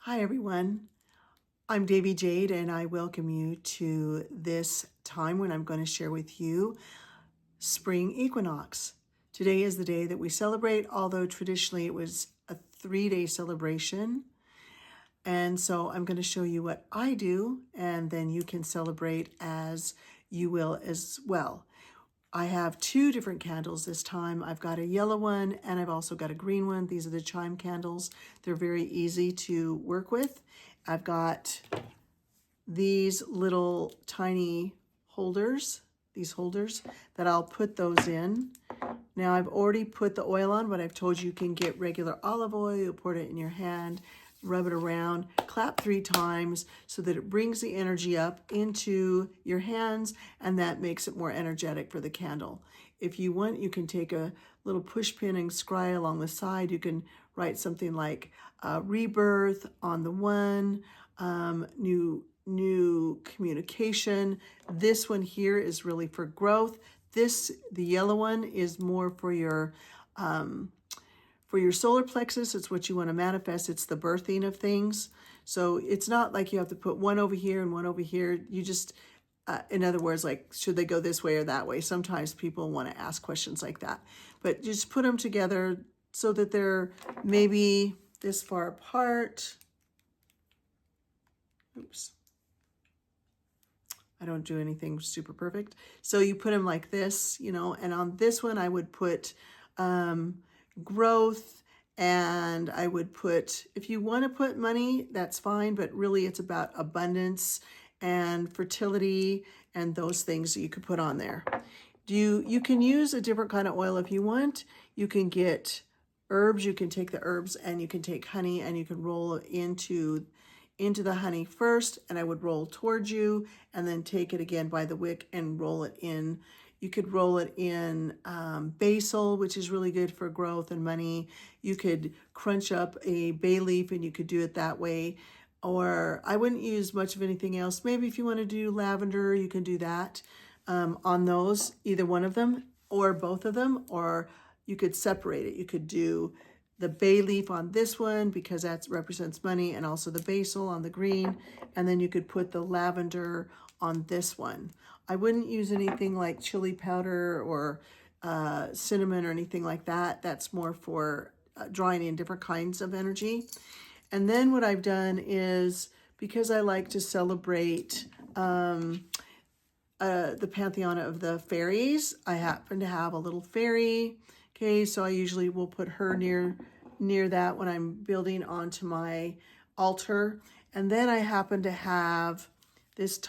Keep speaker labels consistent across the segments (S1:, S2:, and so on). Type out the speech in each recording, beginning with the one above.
S1: Hi everyone, I'm Devi Jade and I welcome you to this time when I'm going to share with you spring equinox. Today is the day that we celebrate, although traditionally it was a 3-day celebration. And so I'm going to show you what I do and then you can celebrate as you will as well. I have 2 different candles this time. I've got a yellow one and I've also got a green one. These are the chime candles. They're very easy to work with. I've got these little tiny holders, that I'll put those in. Now I've already put the oil on, but I've told you can get regular olive oil, you put it in your hand, rub it around, clap 3 times so that it brings the energy up into your hands and that makes it more energetic for the candle. If you want, you can take a little push pin and scry along the side. You can write something like rebirth on the one, new communication. This one here is really for growth. The yellow one is more for your solar plexus. It's what you want to manifest. It's the birthing of things. So it's not like you have to put one over here and one over here. You just, in other words, like, should they go this way or that way? Sometimes people want to ask questions like that. But just put them together so that they're maybe this far apart. Oops. I don't do anything super perfect. So you put them like this, you know, and on this one I would put growth, and I would put, if you want to put money, that's fine, but really it's about abundance and fertility and those things that you could put on there. You can use a different kind of oil if you want. You can get herbs. You can take the herbs and you can take honey and you can roll it into the honey first, and I would roll towards you and then take it again by the wick and roll it in. You could roll it in basil, which is really good for growth and money. You could crunch up a bay leaf and you could do it that way. Or I wouldn't use much of anything else. Maybe if you want to do lavender, you can do that on those, either one of them or both of them, or you could separate it. You could do the bay leaf on this one because that represents money, and also the basil on the green, and then you could put the lavender on this one. I wouldn't use anything like chili powder or cinnamon or anything like that. That's more for drawing in different kinds of energy. And then what I've done is, because I like to celebrate the pantheon of the fairies, I happen to have a little fairy. Okay, so I usually will put her near that when I'm building onto my altar. And then I happen to have this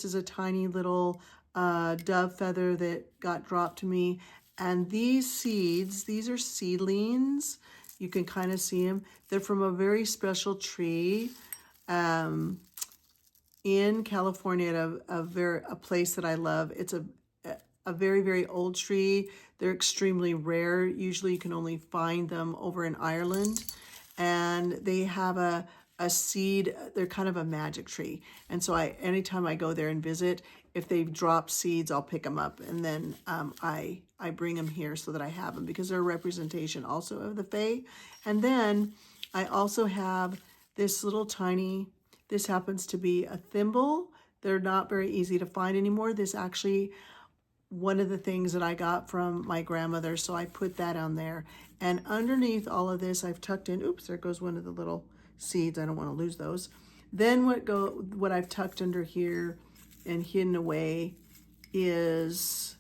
S1: is a tiny little dove feather that got dropped to me. And these seeds, these are seedlings. You can kind of see them. They're from a very special tree in California at a place that I love. It's a very, very old tree. They're extremely rare. Usually you can only find them over in Ireland. And they have a seed. They're kind of a magic tree. And so anytime I go there and visit, if they've dropped seeds, I'll pick them up. And then I bring them here so that I have them, because they're a representation also of the Fae. And then I also have this little tiny, this happens to be a thimble. They're not very easy to find anymore. This actually, one of the things that I got from my grandmother, so I put that on there. And underneath all of this, I've tucked in, oops, there goes one of the little seeds. I don't want to lose those. Then what I've tucked under here and hidden away is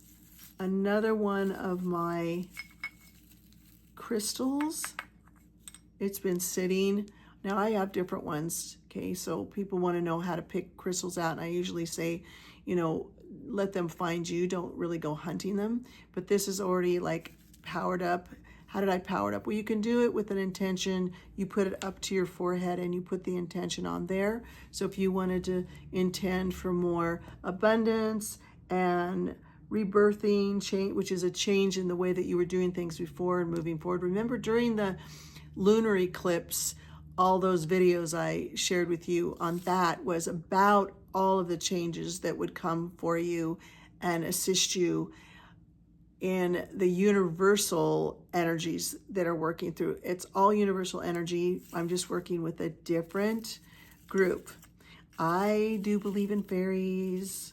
S1: another one of my crystals. It's been sitting. Now I have different ones, okay? So people want to know how to pick crystals out, and I usually say, you know, let them find you. Don't really go hunting them. But this is already like powered up. How did I power it up? Well, you can do it with an intention. You put it up to your forehead and you put the intention on there. So if you wanted to intend for more abundance and rebirthing, change, which is a change in the way that you were doing things before and moving forward. Remember, during the lunar eclipse, all those videos I shared with you on that was about all of the changes that would come for you and assist you in the universal energies that are working through. It's all universal energy. I'm just working with a different group. I do believe in fairies.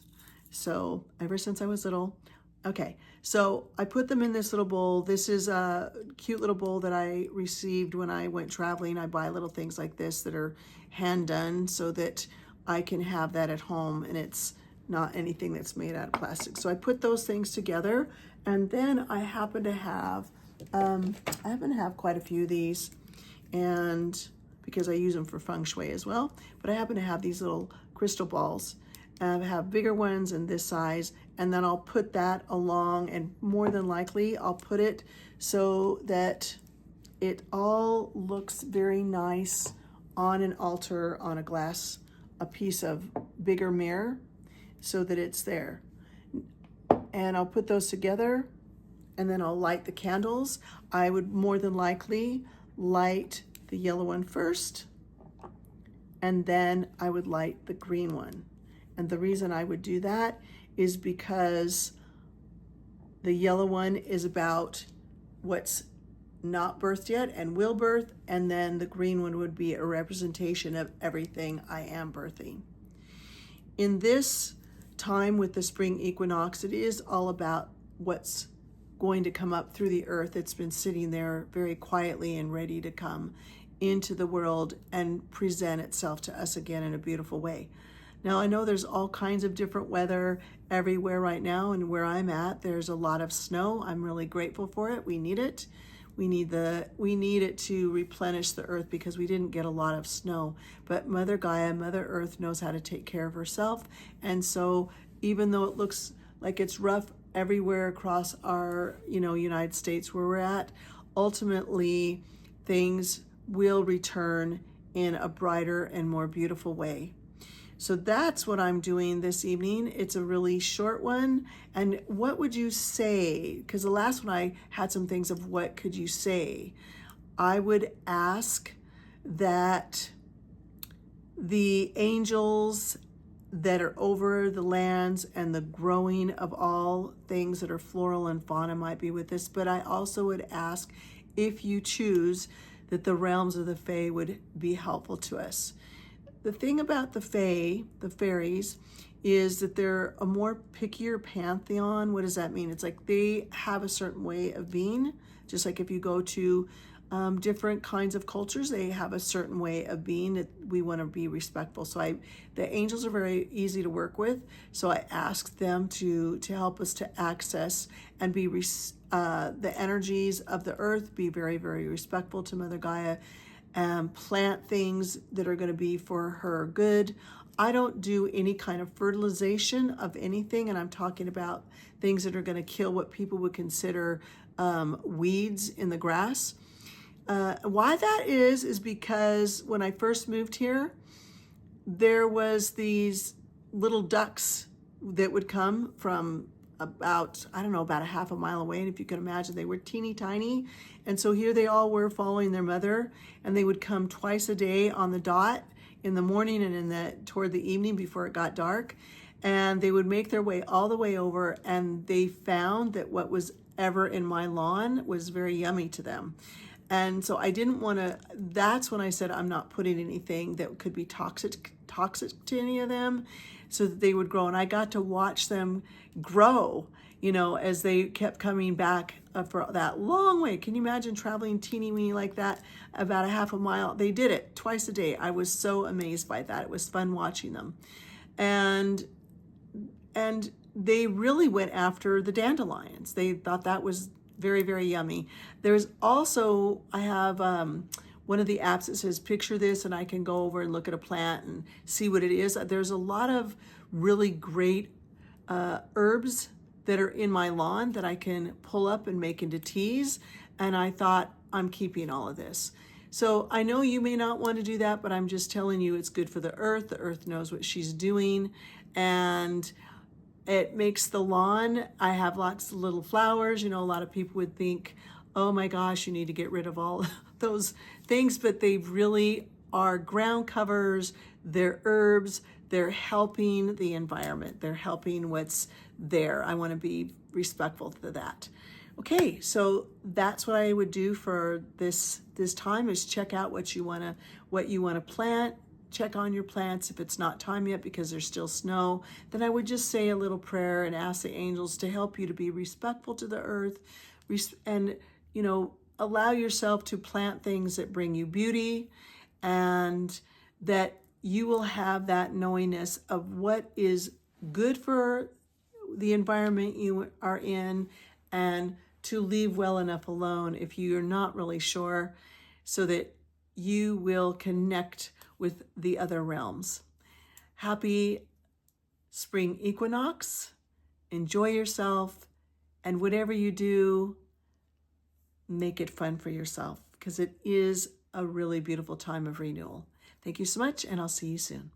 S1: So ever since I was little. Okay, so I put them in this little bowl. This is a cute little bowl that I received when I went traveling. I buy little things like this that are hand done so that I can have that at home, and it's not anything that's made out of plastic. So I put those things together, and then I happen to have quite a few of these, and because I use them for feng shui as well, but I happen to have these little crystal balls. I have bigger ones in this size, and then I'll put that along, and more than likely I'll put it so that it all looks very nice on an altar, on a glass, a piece of bigger mirror, so that it's there. And I'll put those together, and then I'll light the candles. I would more than likely light the yellow one first, and then I would light the green one. And the reason I would do that is because the yellow one is about what's not birthed yet and will birth, and then the green one would be a representation of everything I am birthing. In this time with the spring equinox, it is all about what's going to come up through the earth. It's been sitting there very quietly and ready to come into the world and present itself to us again in a beautiful way. Now, I know there's all kinds of different weather everywhere right now, and where I'm at, there's a lot of snow. I'm really grateful for it. We need it. We need it to replenish the earth because we didn't get a lot of snow. But Mother Gaia, Mother Earth knows how to take care of herself. And so even though it looks like it's rough everywhere across our, United States where we're at, ultimately things will return in a brighter and more beautiful way. So that's what I'm doing this evening. It's a really short one. And what would you say? Because the last one I had some things of what could you say. I would ask that the angels that are over the lands and the growing of all things that are floral and fauna might be with this. But I also would ask, if you choose, that the realms of the Fae would be helpful to us. The thing about the Fae, the fairies, is that they're a more pickier pantheon. What does that mean? It's like they have a certain way of being, just like if you go to different kinds of cultures, they have a certain way of being that we want to be respectful. So the angels are very easy to work with. So I asked them to help us to access and be the energies of the earth, be very, very respectful to Mother Gaia, and plant things that are going to be for her good. I don't do any kind of fertilization of anything, and I'm talking about things that are going to kill what people would consider weeds in the grass. Why that is because when I first moved here, there was these little ducks that would come from about a half a mile away. And if you can imagine, they were teeny tiny. And so here they all were following their mother, and they would come twice a day on the dot, in the morning and toward the evening before it got dark. And they would make their way all the way over, and they found that what was ever in my lawn was very yummy to them. And so I didn't want to, that's when I said I'm not putting anything that could be toxic to any of them, so that they would grow. And I got to watch them grow, as they kept coming back for that long way. Can you imagine traveling teeny weeny like that, about a half a mile? They did it twice a day. I was so amazed by that. It was fun watching them. And they really went after the dandelions. They thought that was very, very yummy. There's also, I have one of the apps that says picture this, and I can go over and look at a plant and see what it is. There's a lot of really great herbs that are in my lawn that I can pull up and make into teas. And I thought, I'm keeping all of this. So I know you may not want to do that, but I'm just telling you it's good for the earth. The earth knows what she's doing. And it makes the lawn, I have lots of little flowers. A lot of people would think, oh my gosh, you need to get rid of all those things, but they really are ground covers, they're herbs, they're helping the environment, they're helping what's there. I want to be respectful to that. Okay, so that's what I would do for this time, is check out what you want to plant. Check on your plants. If it's not time yet because there's still snow, then I would just say a little prayer and ask the angels to help you to be respectful to the earth, and allow yourself to plant things that bring you beauty, and that you will have that knowingness of what is good for the environment you are in, and to leave well enough alone if you're not really sure, so that you will connect with the other realms. Happy spring equinox. Enjoy yourself, and whatever you do, make it fun for yourself, because it is a really beautiful time of renewal. Thank you so much, and I'll see you soon.